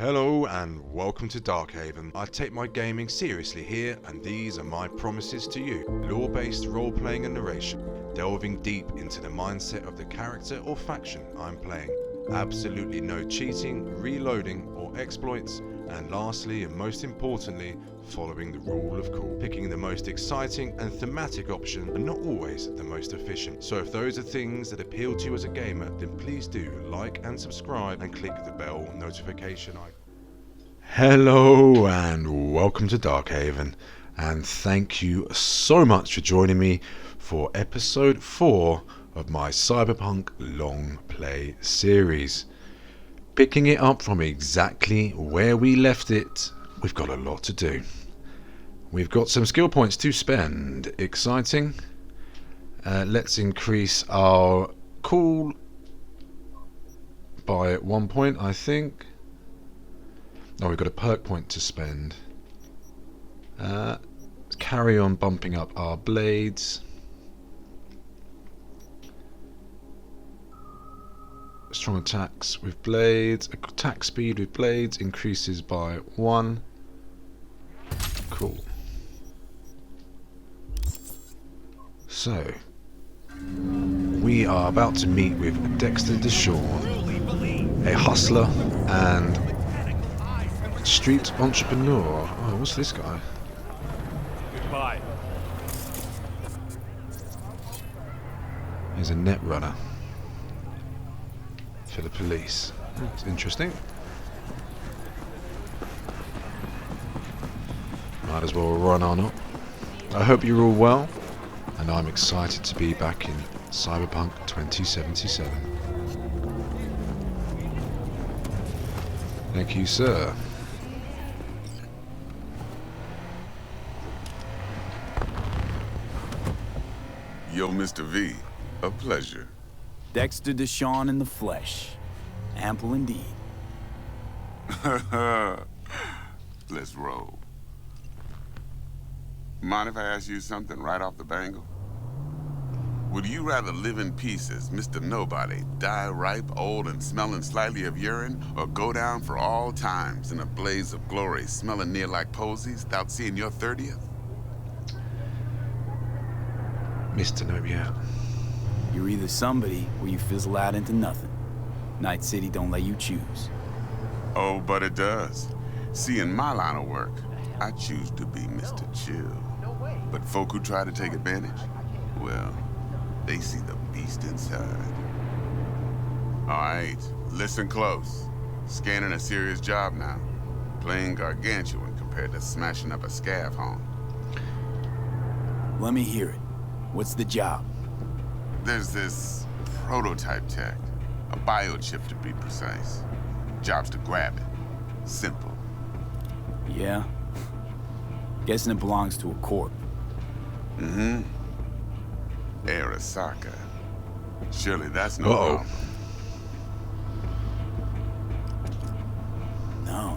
Hello and welcome to Darkhaven. I take my gaming seriously here, and these are my promises to you. Lore-based role-playing and narration, delving deep into the mindset of the character or faction I'm playing. Absolutely no cheating, reloading or exploits, and lastly and most importantly, following the rule of cool. Picking the most exciting and thematic option and not always the most efficient. So if those are things that appeal to you as a gamer, then please do like and subscribe and click the bell notification icon. Hello and welcome to Darkhaven, and thank you so much for joining me for episode 4 of my Cyberpunk long play series. Picking it up from exactly where we left it, we've got a lot to do. We've got some skill points to spend. Exciting. Let's increase our cool by 1 point, I think. Oh, we've got a perk point to spend. Carry on bumping up our blades. Strong attacks with blades. Attack speed with blades increases by 1. Cool. So, we are about to meet with Dexter Deshawn, a hustler and street entrepreneur. Oh, what's this guy? Goodbye. He's a net runner for the police. That's interesting. Might as well run on up. I hope you're all well, and I'm excited to be back in Cyberpunk 2077. Thank you, sir. Yo, Mr. V, a pleasure. Dexter Deshawn in the flesh. Ample indeed. Let's roll. Mind if I ask you something right off the bangle? Would you rather live in pieces, Mr. Nobody, die ripe, old, and smelling slightly of urine, or go down for all times in a blaze of glory, smelling near like posies, without seeing your 30th? Mr. Nobia. You're either somebody or you fizzle out into nothing. Night City don't let you choose. Oh, but it does. See, in my line of work, I choose to be Mr. Chill. But folk who try to take advantage, well, they see the beast inside. All right, listen close. Scanning a serious job now. Playing gargantuan compared to smashing up a scav home. Let me hear it. What's the job? There's this prototype tech. A biochip to be precise. Job's to grab it. Simple. Yeah? Guessing it belongs to a corp. Mm-hmm. Arasaka. Surely that's no Uh-oh. problem.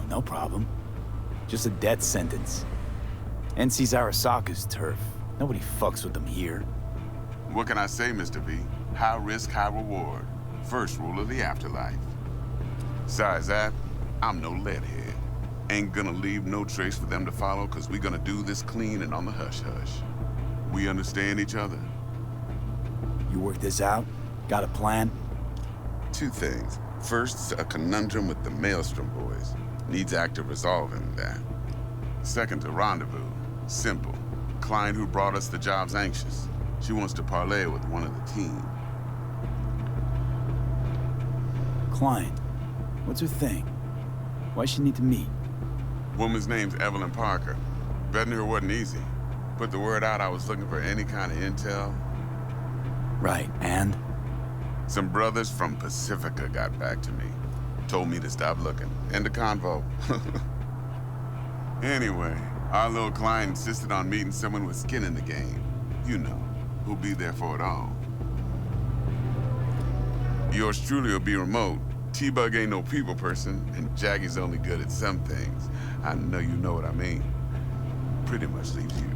No problem. Just a death sentence. NC's Arasaka's turf. Nobody fucks with them here. What can I say, Mr. V? High risk, high reward. First rule of the afterlife. Besides that, I'm no leadhead. Ain't gonna leave no trace for them to follow, cause we gonna do this clean and on the hush-hush. We understand each other? You work this out? Got a plan? Two things. First, a conundrum with the Maelstrom boys. Needs active resolving that. Second, a rendezvous. Simple. Client who brought us the job's anxious. She wants to parlay with one of the team. Client. What's her thing? Why she need to meet? Woman's name's Evelyn Parker. Betting her wasn't easy. Put the word out I was looking for any kind of intel. Right, and? Some brothers from Pacifica got back to me. Told me to stop looking. End of convo. Anyway, our little client insisted on meeting someone with skin in the game. You know, who'll be there for it all. Yours truly will be remote. T-Bug ain't no people person, and Jaggy's only good at some things. I know you know what I mean. Pretty much leaves you.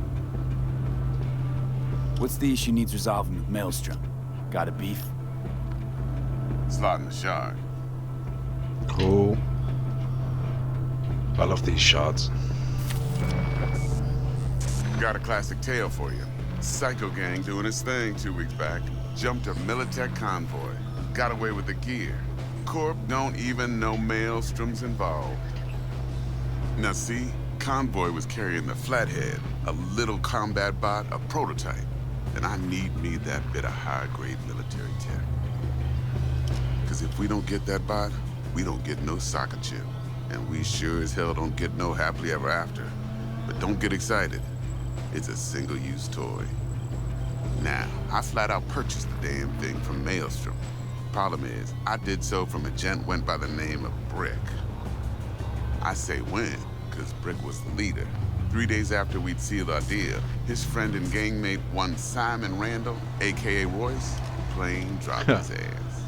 What's the issue needs resolving with Maelstrom? Got a beef? Slotting the shard. Cool. I love these shards. Got a classic tale for you. Psycho gang doing its thing 2 weeks back. Jumped a Militech convoy. Got away with the gear. Corp don't even know Maelstrom's involved. Now see, convoy was carrying the Flathead, a little combat bot, a prototype. And I need me that bit of high-grade military tech. Because if we don't get that bot, we don't get no soccer chip. And we sure as hell don't get no happily ever after. But don't get excited. It's a single-use toy. Now, I flat out purchased the damn thing from Maelstrom. Problem is, I did so from a gent went by the name of Brick. I say when, because Brick was the leader. 3 days after we'd sealed our deal, his friend and gangmate, one Simon Randall, a.k.a. Royce, plain dropped his ass.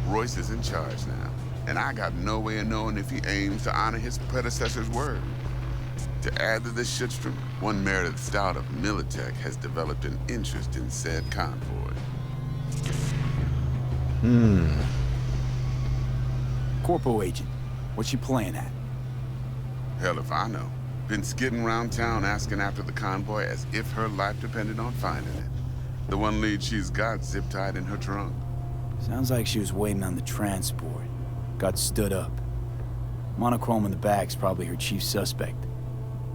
Royce is in charge now, and I got no way of knowing if he aims to honor his predecessor's word. To add to this shitstrom, one merited stout of Militech has developed an interest in said convoy. Corpo agent, what's she playing at? Hell if I know. Been skidding around town asking after the convoy as if her life depended on finding it. The one lead she's got zip-tied in her trunk. Sounds like she was waiting on the transport. Got stood up. Monochrome in the back's probably her chief suspect.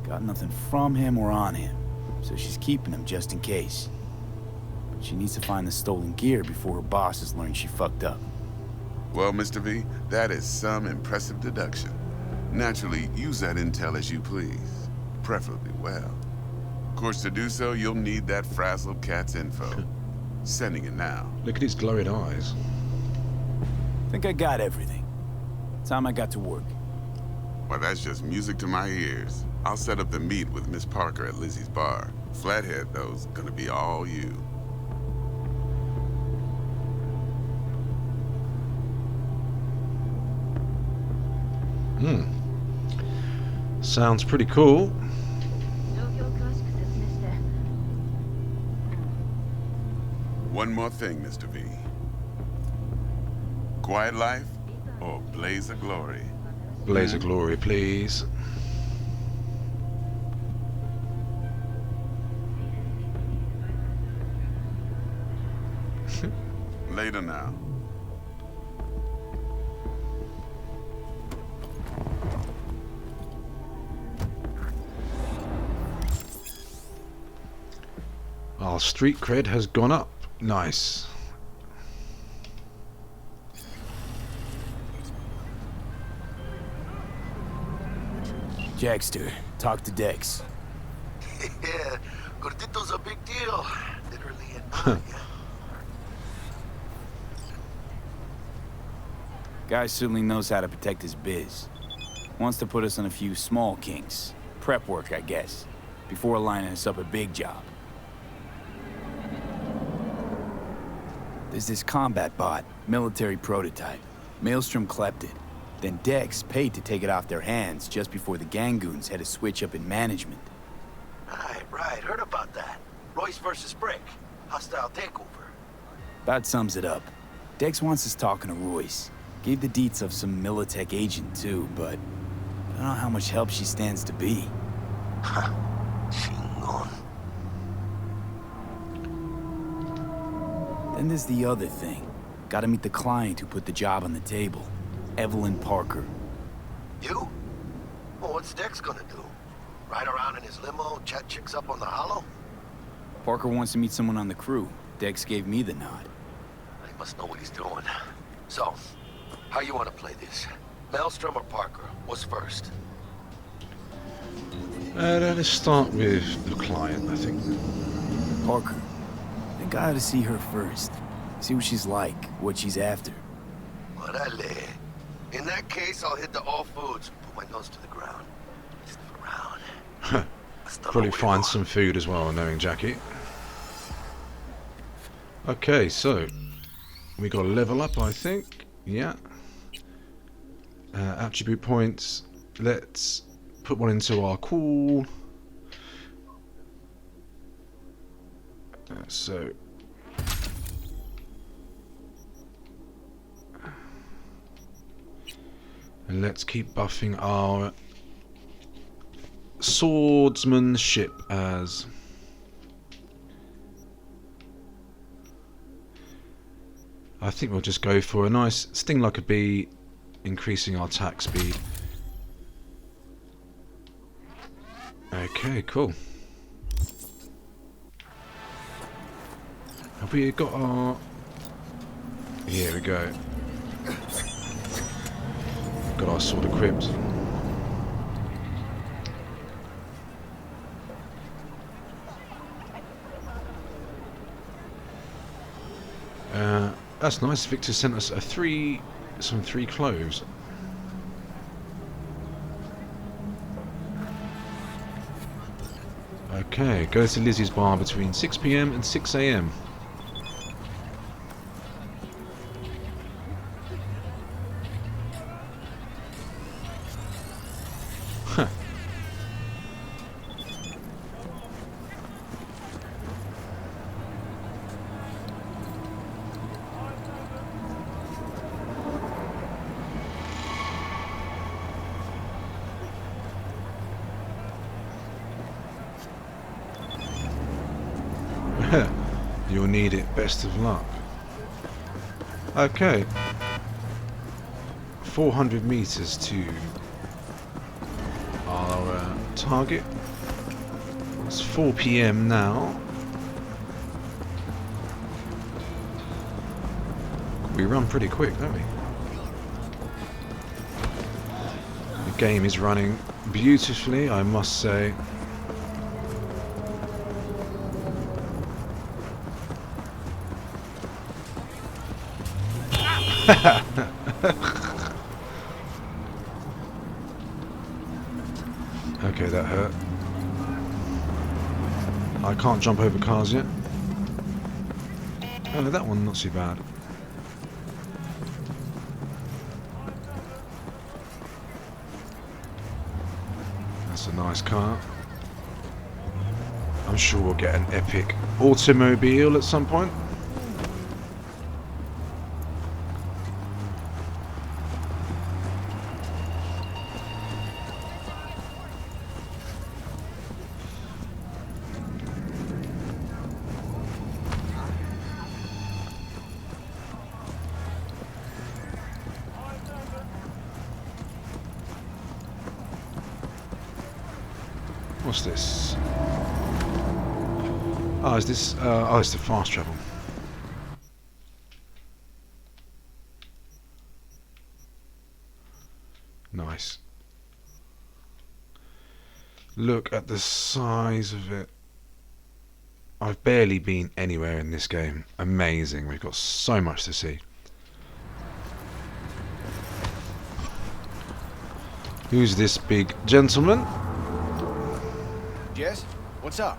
Got nothing from him or on him, so she's keeping him just in case. But she needs to find the stolen gear before her bosses learn she fucked up. Well, Mr. V, that is some impressive deduction. Naturally, use that intel as you please. Preferably well. Of course, to do so, you'll need that frazzled cat's info. Sending it now. Look at his glowing eyes. Think I got everything. Time I got to work. Well, that's just music to my ears. I'll set up the meet with Miss Parker at Lizzie's bar. Flathead, though's gonna be all you. Sounds pretty cool. One more thing, Mr. V. Quiet life or blaze of glory? Blaze of glory, please. Later now. Our street cred has gone up. Nice. Jackster, talk to Dex. Yeah, Gordito's a big deal. Literally and not. Guy certainly knows how to protect his biz. Wants to put us on a few small kinks. Prep work, I guess. Before lining us up a big job. There's this combat bot, military prototype. Maelstrom clept it. Then Dex paid to take it off their hands just before the Gangoons had a switch up in management. Right. Heard about that. Royce versus Brick. Hostile takeover. That sums it up. Dex wants us talking to Royce. Gave the deets of some Militech agent too, but I don't know how much help she stands to be. Chingon. Then there's the other thing. Gotta meet the client who put the job on the table. Evelyn Parker. You? Well, what's Dex gonna do? Ride around in his limo, chat chicks up on the hollow? Parker wants to meet someone on the crew. Dex gave me the nod. He must know what he's doing. So, how you want to play this? Maelstrom or Parker? What's first? Let's start with the client, I think. Parker. I think I ought to see her first. See what she's like, what she's after. Orale. In that case, I'll hit the all foods. Put my nose to the ground. Sniff around. Probably find some food as well, knowing Jackie. Okay, so we got a level up, I think. Yeah. Attribute points. Let's put one into our call. So. And let's keep buffing our swordsmanship as... I think we'll just go for a nice sting like a bee, increasing our attack speed. Okay, cool. Have we got our... Here we go. Got our sword equipped. That's nice. Victor sent us some 3 cloves. Okay, go to Lizzie's bar between 6 PM and 6 AM. Huh. You'll need it. Best of luck. Okay. 400 meters to our target. It's 4 PM now. We run pretty quick, don't we? The game is running beautifully, I must say. Okay, that hurt. I can't jump over cars yet. Oh no, that one not too bad. That's a nice car. I'm sure we'll get an epic automobile at some point. What's this? Oh, is this... oh, it's the fast travel. Nice. Look at the size of it. I've barely been anywhere in this game. Amazing. We've got so much to see. Who's this big gentleman? Yes? What's up?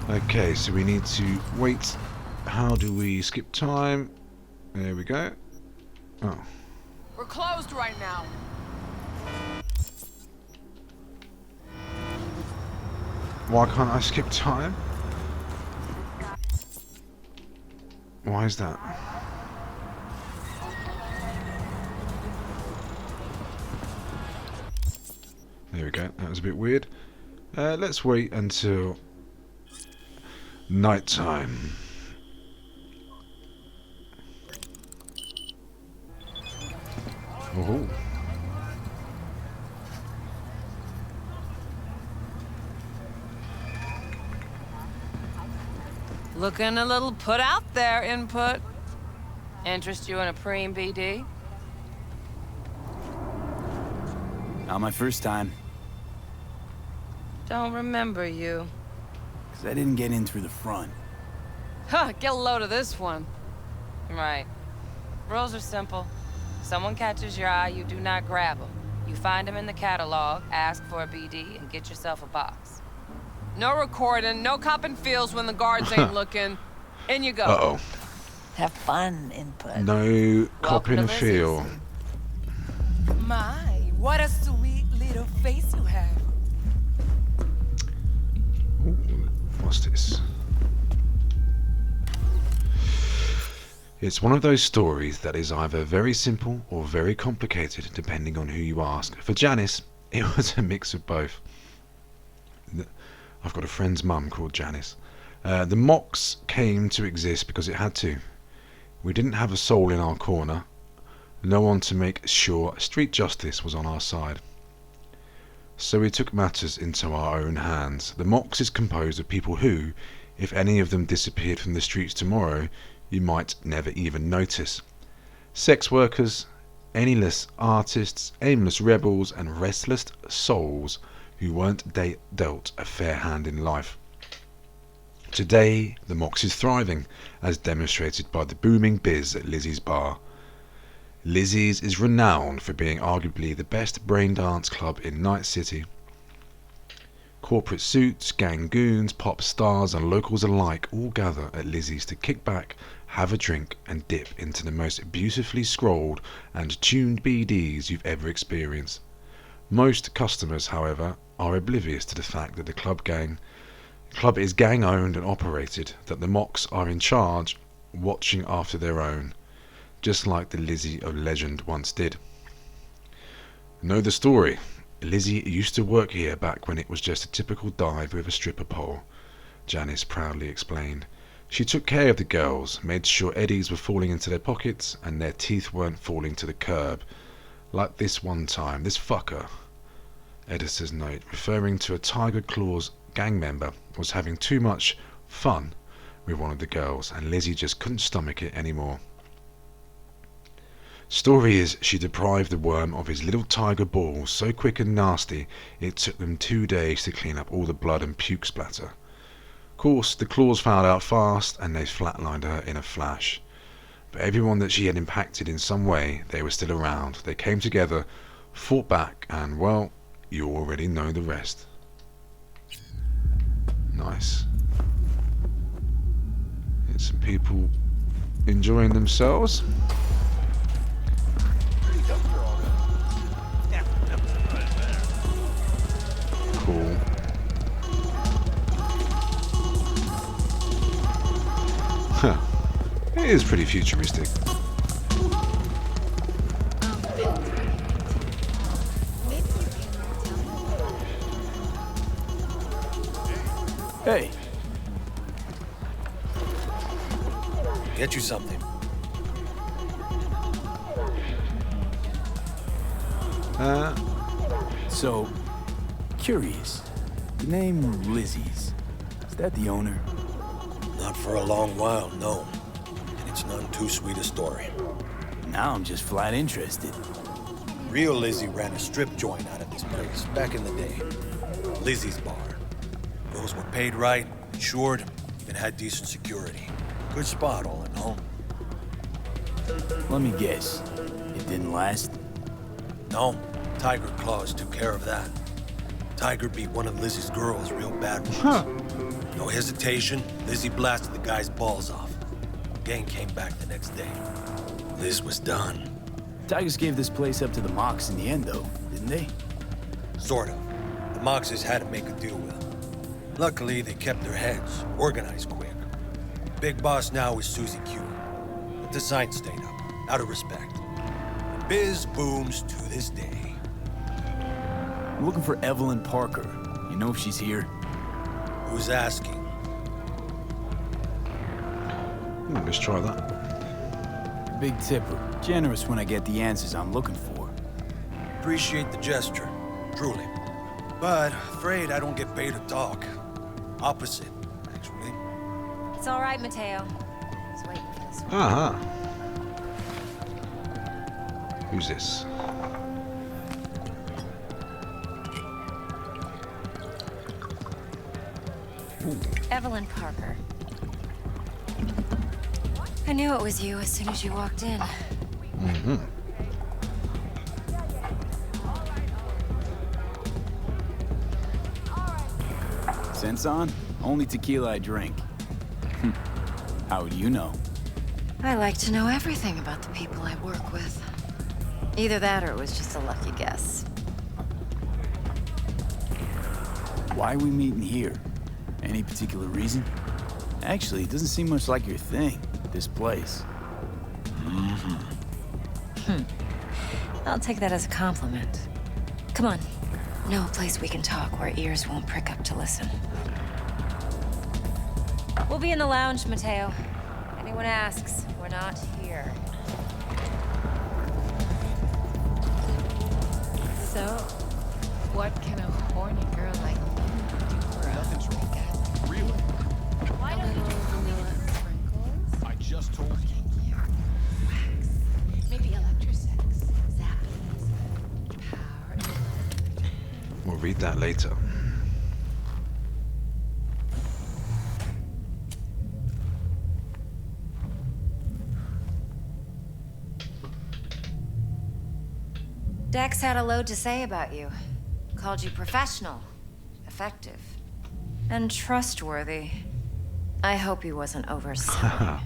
Okay, so we need to wait. How do we skip time? There we go. Oh. We're closed right now. Why can't I skip time? Why is that? There we go. That was a bit weird. Let's wait until night time. Oh. Looking a little put out there, input. Interest you in a preem BD? Not my first time. Don't remember you. Because I didn't get in through the front. Huh, get a load of this one. Right. Rules are simple. Someone catches your eye, you do not grab them. You find them in the catalog, ask for a BD, and get yourself a box. No recording, no copping feels when the guards ain't looking. In you go. Uh-oh. Have fun, input. No cop in to a feel. My, what a sweet little face you have. Ooh, what's this? It's one of those stories that is either very simple or very complicated depending on who you ask. For Janice, it was a mix of both. I've got a friend's mum called Janice. The mocks came to exist because it had to. We didn't have a soul in our corner, no one to make sure street justice was on our side. So we took matters into our own hands. The mocks is composed of people who, if any of them disappeared from the streets tomorrow, you might never even notice. Sex workers, penniless artists, aimless rebels, and restless souls who weren't dealt a fair hand in life. Today, the Mox is thriving, as demonstrated by the booming biz at Lizzie's bar. Lizzie's is renowned for being arguably the best brain dance club in Night City. Corporate suits, gang goons, pop stars and locals alike all gather at Lizzie's to kick back, have a drink and dip into the most beautifully scrolled and tuned BDs you've ever experienced. Most customers, however, are oblivious to the fact that the club is gang owned and operated, that the Mocks are in charge, watching after their own, just like the Lizzie of legend once did. Know the story. Lizzie used to work here back when it was just a typical dive with a stripper pole, Janice proudly explained. She took care of the girls, made sure eddies were falling into their pockets and their teeth weren't falling to the curb. Like this one time, this fucker, editor's note, referring to a Tiger Claws gang member, was having too much fun with one of the girls and Lizzie just couldn't stomach it anymore. Story is, she deprived the worm of his little tiger balls so quick and nasty it took them 2 days to clean up all the blood and puke splatter. Of course, the claws found out fast and they flatlined her in a flash. But everyone that she had impacted in some way, they were still around. They came together, fought back, and well, you already know the rest. Nice. It's some people enjoying themselves. Cool. Huh. It is pretty futuristic. Hey, Get you something. so, curious. The name Lizzie's, is that the owner? Not for a long while, no. And it's none too sweet a story. Now I'm just flat interested. Real Lizzie ran a strip joint out of this place back in the day. Lizzie's Bar. Girls were paid right, insured, and had decent security. Good spot, all in all. Let me guess. It didn't last? No, Tiger Claws took care of that. Tiger beat one of Lizzie's girls real bad once. No hesitation, Lizzie blasted the guy's balls off. Gang came back the next day. Liz was done. Tigers gave this place up to the Mox in the end, though, didn't they? Sort of. The Moxes had to make a deal with them. Luckily, they kept their heads, organized quick. Big boss now is Susie Q. But the sign stayed up, out of respect. The biz booms to this day. I'm looking for Evelyn Parker. You know if she's here? Who's asking? Let's try that. Big tipper. Generous when I get the answers I'm looking for. Appreciate the gesture, truly. But afraid I don't get paid to talk. Opposite, actually. It's all right, Mateo. I was waiting for this one. Uh-huh. Who's this? Evelyn Parker. I knew it was you as soon as you walked in. Mm-hmm. Sense on? Only tequila I drink. How would you know? I like to know everything about the people I work with. Either that or it was just a lucky guess. Why are we meeting here? Any particular reason? Actually, it doesn't seem much like your thing, this place. I'll take that as a compliment. Come on. Know a place we can talk where ears won't prick up to listen. We'll be in the lounge, Mateo. Anyone asks, we're not here. So, what can a horny girl like you do for us? Really? A little vanilla sprinkles? I just told you. Wax. Maybe electrosex. Zappies. Power. We'll read that later. Dex had a load to say about you. Called you professional, effective, and trustworthy. I hope he wasn't overselling.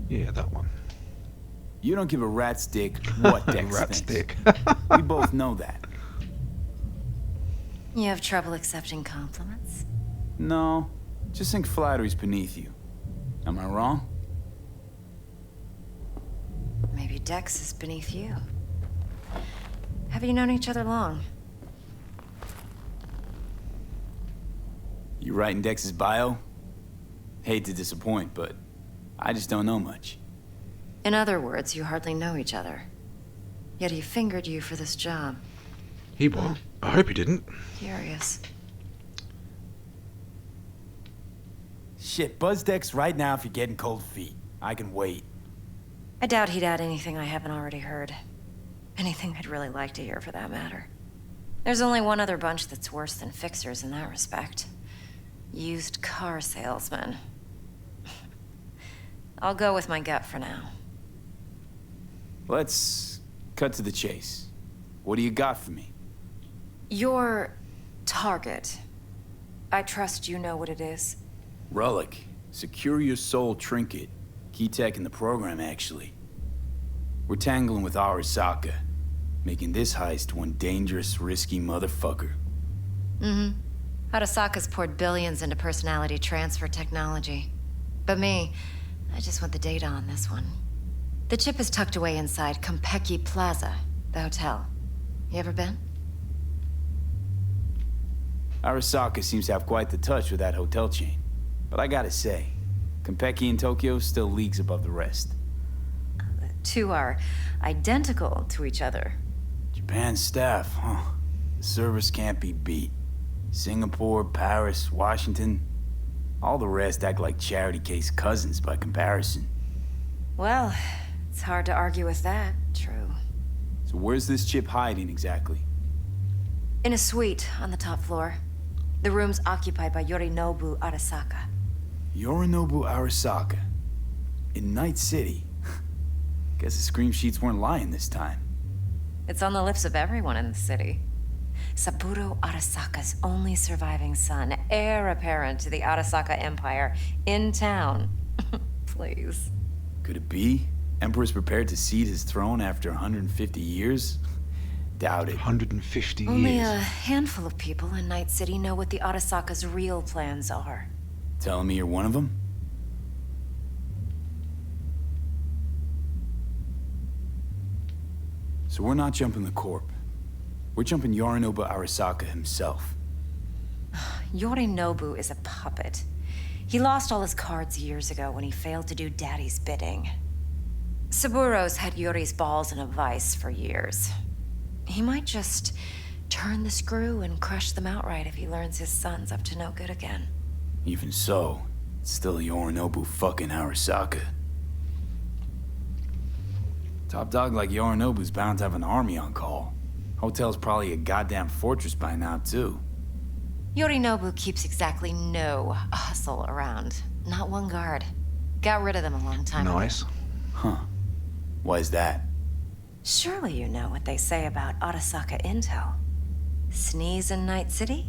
Yeah, that one. You don't give a rat's dick what Dex Rat's thinks. dick. We both know that. You have trouble accepting compliments? No, just think flattery's beneath you. Am I wrong? Maybe Dex is beneath you. Have you known each other long? You writing Dex's bio? Hate to disappoint, but I just don't know much. In other words, you hardly know each other. Yet he fingered you for this job. He won't. I hope he didn't. Curious. Shit, buzz Dex right now if you're getting cold feet. I can wait. I doubt he'd add anything I haven't already heard. Anything I'd really like to hear, for that matter. There's only one other bunch that's worse than fixers in that respect. Used car salesmen. I'll go with my gut for now. Let's cut to the chase. What do you got for me? Your target. I trust you know what it is. Relic. Secure your soul trinket. Key tech in the program, actually. We're tangling with Arasaka, making this heist one dangerous, risky motherfucker. Mm-hmm. Arasaka's poured billions into personality transfer technology. But me, I just want the data on this one. The chip is tucked away inside Konpeki Plaza, the hotel. You ever been? Arasaka seems to have quite the touch with that hotel chain. But I gotta say, Konpeki in Tokyo still leagues above the rest. The two are identical to each other. Japan's staff, huh? The service can't be beat. Singapore, Paris, Washington. All the rest act like charity case cousins by comparison. Well, it's hard to argue with that. True. So where's this chip hiding exactly? In a suite on the top floor. The room's occupied by Yorinobu Arasaka. Yorinobu Arasaka. In Night City. Guess the scream sheets weren't lying this time. It's on the lips of everyone in the city. Saburo Arasaka's only surviving son, heir apparent to the Arasaka Empire, in town. Please. Could it be? Emperor's prepared to cede his throne after 150 years? Doubt it. 150 Only years. a handful of people in Night City know what the Arasaka's real plans are. Telling me you're one of them? So we're not jumping the Corp. We're jumping Yorinobu Arasaka himself. Yorinobu is a puppet. He lost all his cards years ago when he failed to do Daddy's bidding. Saburo's had Yuri's balls in a vice for years. He might just turn the screw and crush them outright if he learns his son's up to no good again. Even so, it's still Yorinobu fucking Arasaka. Top dog like Yorinobu's bound to have an army on call. Hotel's probably a goddamn fortress by now, too. Yorinobu keeps exactly no hustle around. Not one guard. Got rid of them a long time ago. Nice. Huh. Why's that? Surely you know what they say about Arasaka intel. Sneeze in Night City,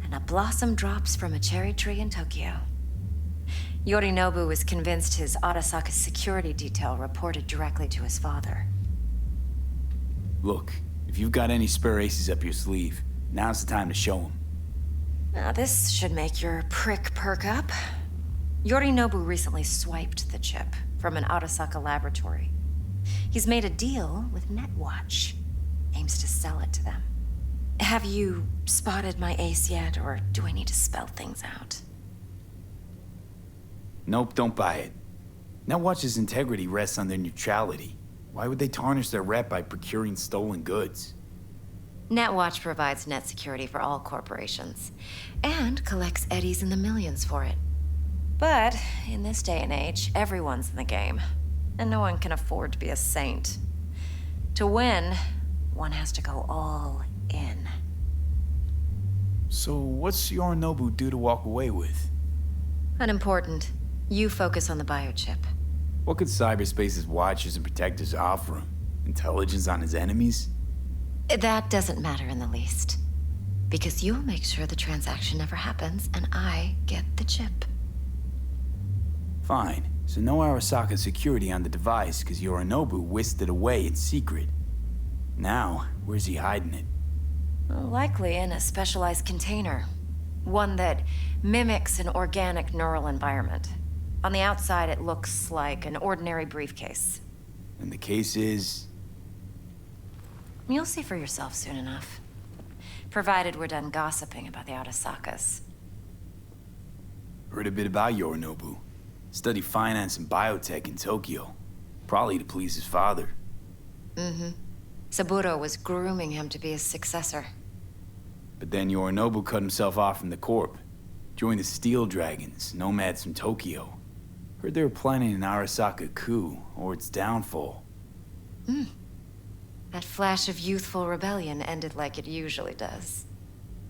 and a blossom drops from a cherry tree in Tokyo. Yorinobu was convinced his Arasaka security detail reported directly to his father. Look, if you've got any spare aces up your sleeve, now's the time to show them. Now, this should make your prick perk up. Yorinobu recently swiped the chip from an Arasaka laboratory. He's made a deal with Netwatch. Aims to sell it to them. Have you spotted my ace yet, or do I need to spell things out? Nope, don't buy it. Netwatch's integrity rests on their neutrality. Why would they tarnish their rep by procuring stolen goods? Netwatch provides net security for all corporations, and collects eddies in the millions for it. But in this day and age, everyone's in the game, and no one can afford to be a saint. To win, one has to go all in. So what's Yorinobu due to walk away with? Unimportant. You focus on the biochip. What could cyberspace's watchers and protectors offer him? Intelligence on his enemies? That doesn't matter in the least. Because you'll make sure the transaction never happens, and I get the chip. Fine. So no Arasaka security on the device, because Yorinobu whisked it away in secret. Now, where's he hiding it? Well, likely in a specialized container. One that mimics an organic neural environment. On the outside, it looks like an ordinary briefcase. And the case is... You'll see for yourself soon enough. Provided we're done gossiping about the Arasakas. Heard a bit about Yorinobu. Studied finance and biotech in Tokyo. Probably to please his father. Mm-hmm. Saburo was grooming him to be his successor. But then Yorinobu cut himself off from the Corp. Joined the Steel Dragons, nomads from Tokyo. Heard they were planning an Arasaka coup, or its downfall. That flash of youthful rebellion ended like it usually does.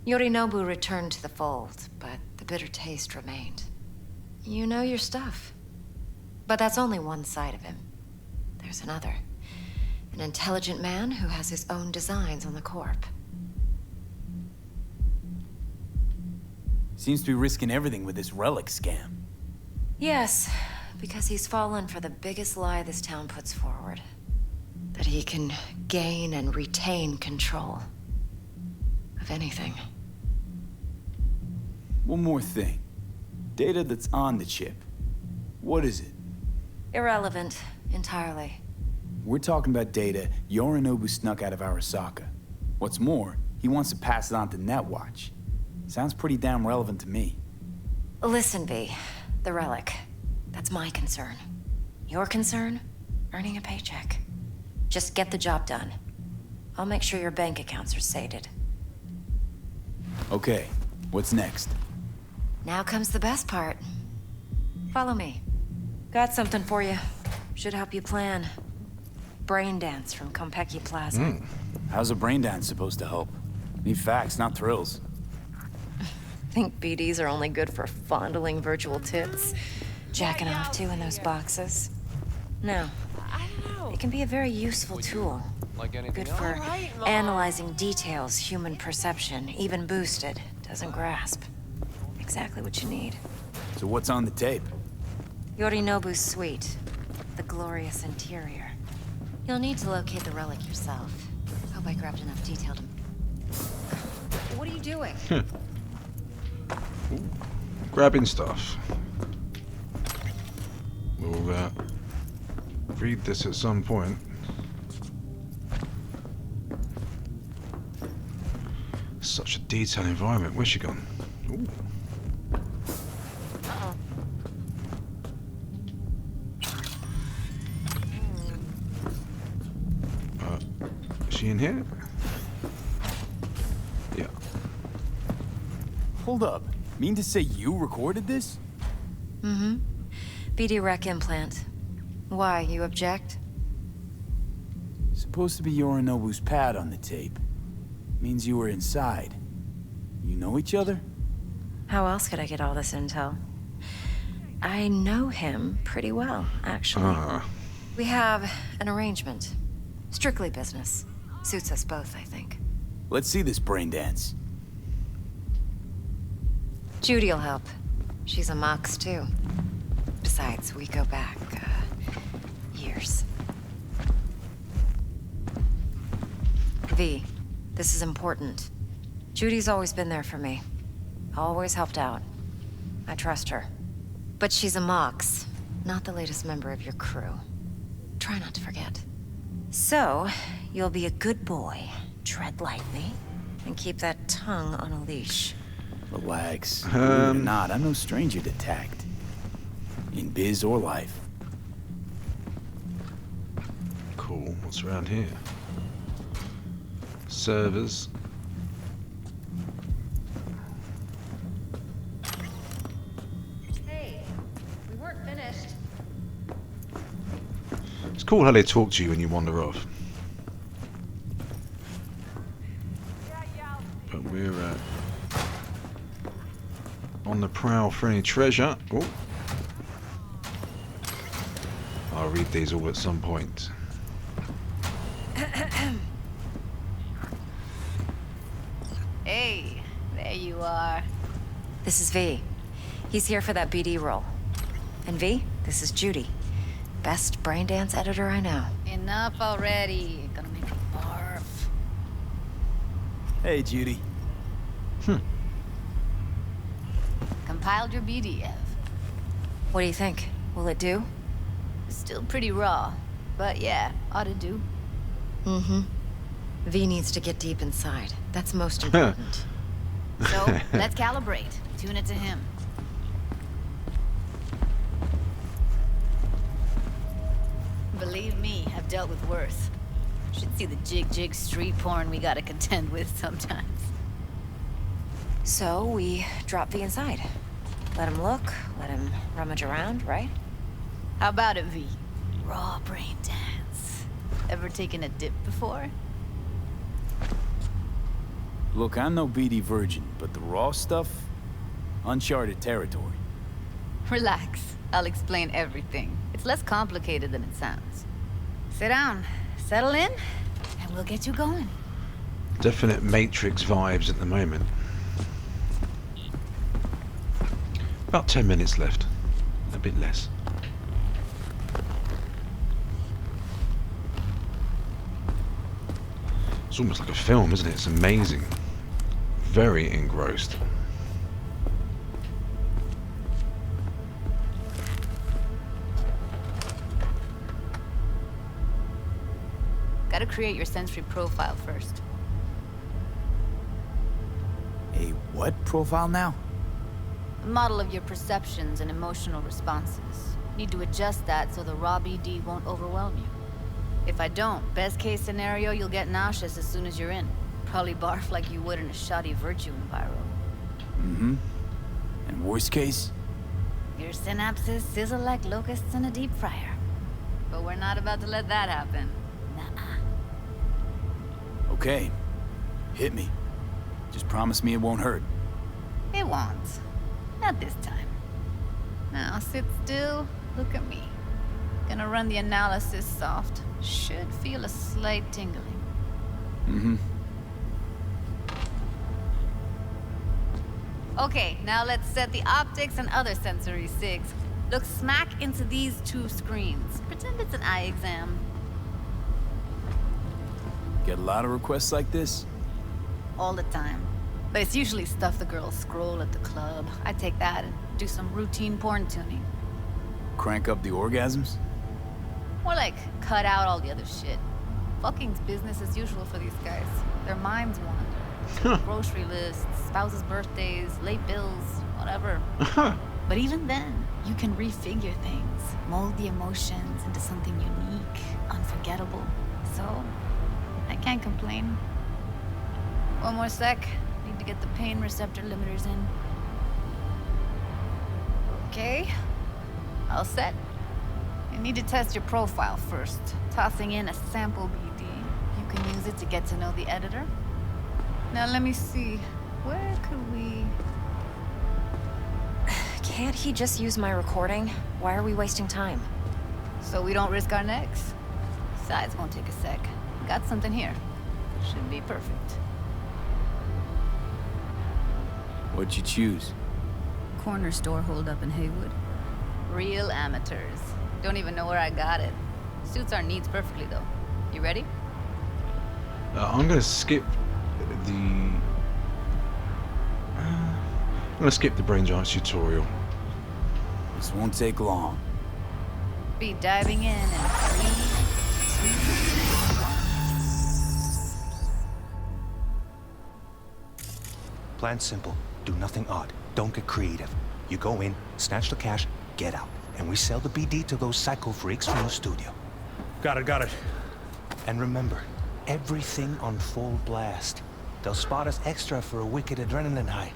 Yorinobu returned to the fold, but the bitter taste remained. You know your stuff. But that's only one side of him. There's another. An intelligent man who has his own designs on the Corp. Seems to be risking everything with this relic scam. Yes, because he's fallen for the biggest lie this town puts forward. That he can gain and retain control of anything. One more thing. Data that's on the chip. What is it? Irrelevant, entirely. We're talking about data Yorinobu snuck out of Arasaka. What's more, he wants to pass it on to Netwatch. Sounds pretty damn relevant to me. Listen, V. The relic. That's my concern. Your concern? Earning a paycheck. Just get the job done. I'll make sure your bank accounts are sated. Okay, what's next? Now comes the best part. Follow me. Got something for you. Should help you plan. Brain dance from Konpeki Plaza. How's a brain dance supposed to help? Need facts, not thrills. Think BDs are only good for fondling virtual tits? Jacking off to in those boxes? No. I don't know. It can be a very useful tool. Like anything Good else? for Alright, Mom. analyzing details human perception, even boosted, doesn't grasp. Exactly what you need. So what's on the tape? Yorinobu's suite. The glorious interior. You'll need to locate the relic yourself. Hope I grabbed enough detail to... What are you doing? Grabbing stuff. We'll read this at some point. Such a detailed environment. Where's she gone? Ooh. Is she in here? Yeah. Hold up. Mean to say you recorded this? Mm-hmm. BD rec implant. Why, you object? Supposed to be Yorinobu's pad on the tape. Means you were inside. You know each other? How else could I get all this intel? I know him pretty well, actually. Ah. We have an arrangement. Strictly business. Suits us both, I think. Let's see this brain dance. Judy'll help. She's a Mox, too. Besides, we go back, years. V, this is important. Judy's always been there for me. Always helped out. I trust her. But she's a Mox, not the latest member of your crew. Try not to forget. So, you'll be a good boy, tread lightly, and keep that tongue on a leash. Relax. Believe it or not, I'm no stranger to tact. In biz or life. Cool. What's around here? Servers. Hey, we weren't finished. It's cool how they talk to you when you wander off. But we're on the prowl for any treasure. Oh. I'll read these all at some point. Hey, there you are. This is V. He's here for that BD role. And V, this is Judy. Best brain dance editor I know. Enough already. Gonna make me barf. Hey, Judy. Compiled your BDF. What do you think? Will it do? Still pretty raw, but yeah, ought to do. Mm-hmm. V needs to get deep inside. That's most important. So, let's calibrate. Tune it to him. Believe me, I've dealt with worse. Should see the jig street porn we gotta contend with sometimes. So, we drop V inside. Let him look, let him rummage around, right? How about it, V? Raw brain dance. Ever taken a dip before? Look, I'm no BD virgin, but the raw stuff, uncharted territory. Relax. I'll explain everything. It's less complicated than it sounds. Sit down, settle in, and we'll get you going. Definite Matrix vibes at the moment. About 10 minutes left. A bit less. It's almost like a film, isn't it? It's amazing. Very engrossed. Gotta create your sensory profile first. A what profile now? A model of your perceptions and emotional responses. Need to adjust that so the raw BD won't overwhelm you. If I don't, best case scenario, you'll get nauseous as soon as you're in. Probably barf like you would in a shoddy Virtue enviro. Mm-hmm. And worst case? Your synapses sizzle like locusts in a deep fryer. But we're not about to let that happen. Nuh-uh. Okay. Hit me. Just promise me it won't hurt. It won't. Not this time. Now sit still, look at me. Gonna run the analysis soft. Should feel a slight tingling. Mm-hmm. Okay, now let's set the optics and other sensory sigs. Look smack into these two screens. Pretend it's an eye exam. Get a lot of requests like this? All the time. But it's usually stuff the girls scroll at the club. I take that and do some routine porn tuning. Crank up the orgasms? More like cut out all the other shit. Fucking's business as usual for these guys. Their minds wander. Grocery lists, spouses' birthdays, late bills, whatever. But even then, you can refigure things, mold the emotions into something unique, unforgettable. So, I can't complain. One more sec. Need to get the pain receptor limiters in. Okay. All set. You need to test your profile first. Tossing in a sample BD. You can use it to get to know the editor. Now let me see. Where could we... Can't he just use my recording? Why are we wasting time? So we don't risk our necks? Besides, won't take a sec. Got something here. Should be perfect. What'd you choose? Corner store holdup in Haywood. Real amateurs. Don't even know where I got it. Suits our needs perfectly, though. You ready? I'm gonna skip the... Let's skip the brain giants tutorial. This won't take long. Be diving in 3, 2. Plan simple. Do nothing odd. Don't get creative. You go in, snatch the cash, get out. And we sell the BD to those psycho freaks from the studio. Got it. And remember, everything on full blast. They'll spot us extra for a wicked adrenaline high.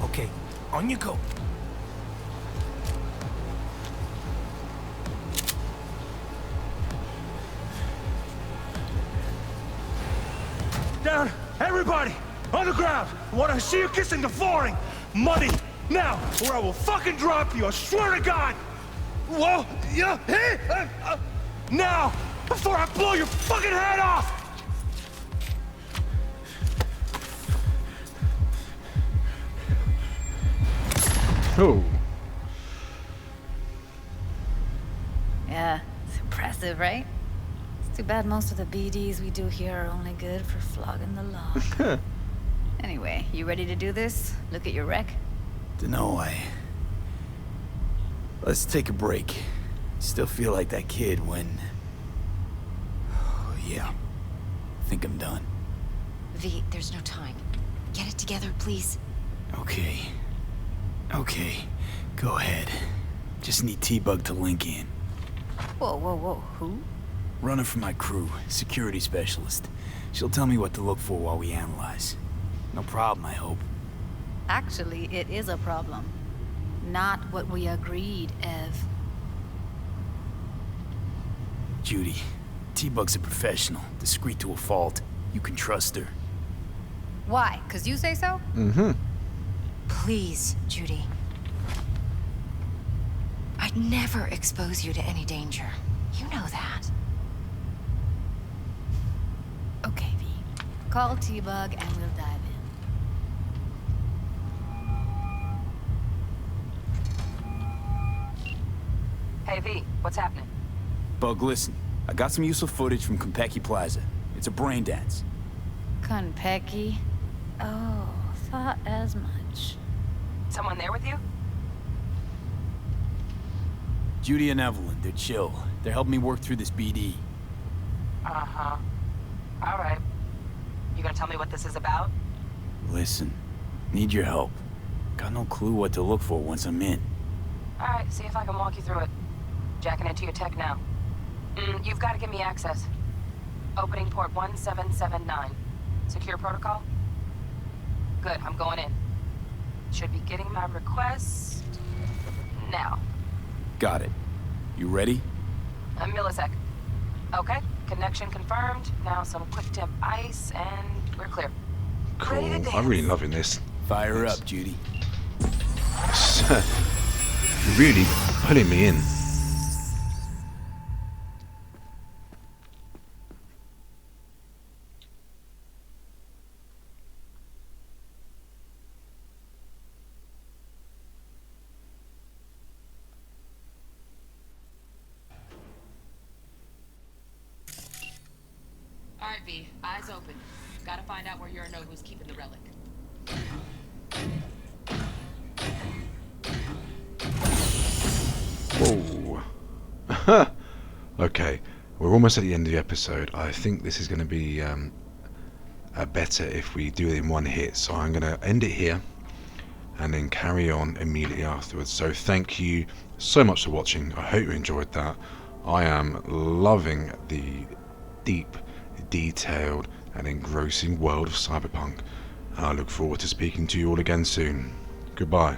Okay, on you go. Down! Everybody! On the ground! I want to see you kissing the flooring! Money! Now! Or I will fucking drop you! I swear to God! Whoa! Yeah! Hey! Now! Before I blow your fucking head off! Oh. Yeah, it's impressive, right? It's too bad most of the BDs we do here are only good for flogging the law. Anyway, you ready to do this? Look at your wreck? Dunno, Let's take a break. Still feel like that kid when... Oh, yeah. I think I'm done. V, there's no time. Get it together, please. Okay. Go ahead. Just need T-Bug to link in. Whoa. Who? Runner for my crew, security specialist. She'll tell me what to look for while we analyze. No problem, I hope. Actually, it is a problem. Not what we agreed, Ev. Judy, T-Bug's a professional, discreet to a fault. You can trust her. Why? 'Cause you say so? Mm-hmm. Please, Judy. I'd never expose you to any danger. You know that. Okay, V. Call T-Bug and we'll dive in. Hey, V, what's happening? Bug, listen. I got some useful footage from Konpeki Plaza. It's a brain dance. Konpeki? Oh, thought as much. Someone there with you? Judy and Evelyn, they're chill. They're helping me work through this BD. Uh-huh. All right. You gonna tell me what this is about? Listen, need your help. Got no clue what to look for once I'm in. All right, see if I can walk you through it. Jacking into your tech now. You've got to give me access. Opening port 1779. Secure protocol? Good, I'm going in. Should be getting my request now. Got it. You ready? A millisec. Okay, connection confirmed. Now some quick temp ice, and we're clear. Cool. I'm really loving this. Fire up, Judy. It's really pulling me in. All right, V, eyes open. Gotta find out where Yorinobu's keeping the relic. Whoa. Okay, we're almost at the end of the episode. I think this is going to be better if we do it in one hit. So I'm going to end it here and then carry on immediately afterwards. So thank you so much for watching. I hope you enjoyed that. I am loving the deep, detailed and engrossing world of Cyberpunk. And I look forward to speaking to you all again soon. Goodbye.